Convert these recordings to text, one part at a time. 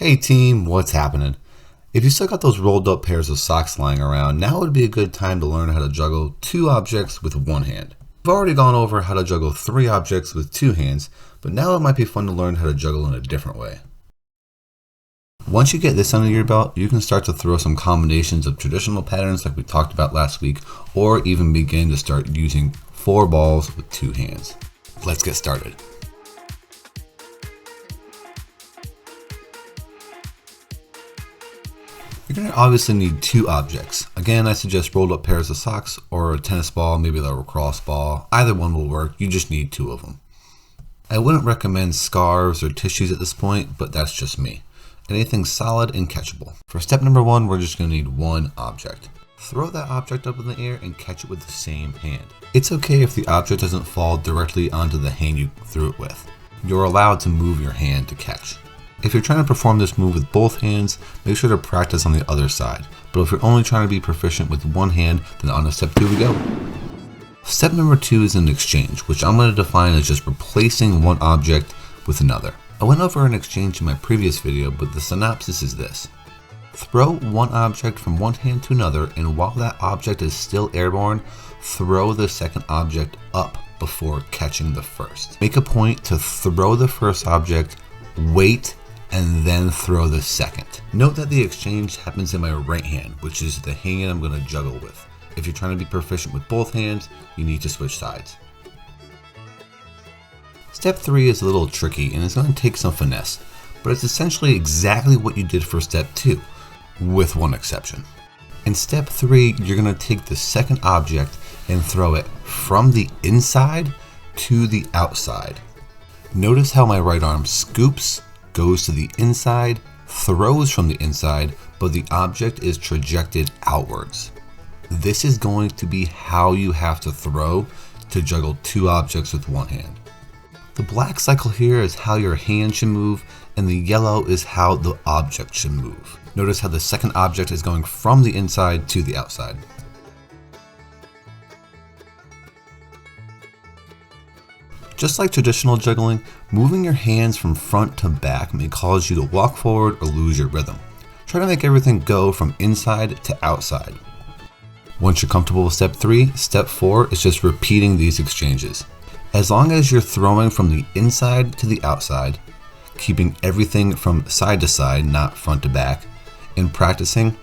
Hey team, what's happening? If you still got those rolled up pairs of socks lying around, now would be a good time to learn how to juggle 2 objects with one hand. We've already gone over how to juggle 3 objects with 2 hands, but now it might be fun to learn how to juggle in a different way. Once you get this under your belt, you can start to throw some combinations of traditional patterns like we talked about last week, or even begin to start using 4 balls with 2 hands. Let's get started. You're going to obviously need 2 objects. Again, I suggest rolled up pairs of socks or a tennis ball, maybe a lacrosse ball. Either one will work, you just need 2 of them. I wouldn't recommend scarves or tissues at this point, but that's just me. Anything solid and catchable. For step number 1, we're just going to need 1 object. Throw that object up in the air and catch it with the same hand. It's okay if the object doesn't fall directly onto the hand you threw it with. You're allowed to move your hand to catch. If you're trying to perform this move with both hands, make sure to practice on the other side. But if you're only trying to be proficient with one hand, then on to step 2 we go. Step number 2 is an exchange, which I'm going to define as just replacing one object with another. I went over an exchange in my previous video, but the synopsis is this. Throw one object from one hand to another, and while that object is still airborne, throw the second object up before catching the first. Make a point to throw the first object, wait, and then throw the second. Note that the exchange happens in my right hand, which is the hand I'm going to juggle with. If you're trying to be proficient with both hands, you need to switch sides. Step 3 is a little tricky and it's going to take some finesse, but it's essentially exactly what you did for step 2, with one exception. In step 3, you're going to take the second object and throw it from the inside to the outside. Notice how my right arm scoops, goes to the inside, throws from the inside, but the object is trajected outwards. This is going to be how you have to throw to juggle 2 objects with one hand. The black cycle here is how your hand should move, and the yellow is how the object should move. Notice how the second object is going from the inside to the outside. Just like traditional juggling, moving your hands from front to back may cause you to walk forward or lose your rhythm. Try to make everything go from inside to outside. Once you're comfortable with step 3, step 4 is just repeating these exchanges. As long as you're throwing from the inside to the outside, keeping everything from side to side, not front to back, and practicing,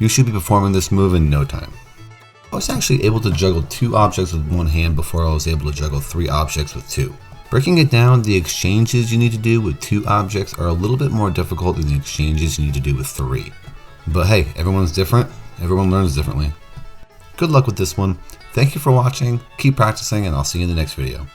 you should be performing this move in no time. I was actually able to juggle 2 objects with one hand before I was able to juggle 3 objects with 2. Breaking it down, the exchanges you need to do with 2 objects are a little bit more difficult than the exchanges you need to do with 3. But hey, everyone's different, everyone learns differently. Good luck with this one. Thank you for watching, keep practicing, and I'll see you in the next video.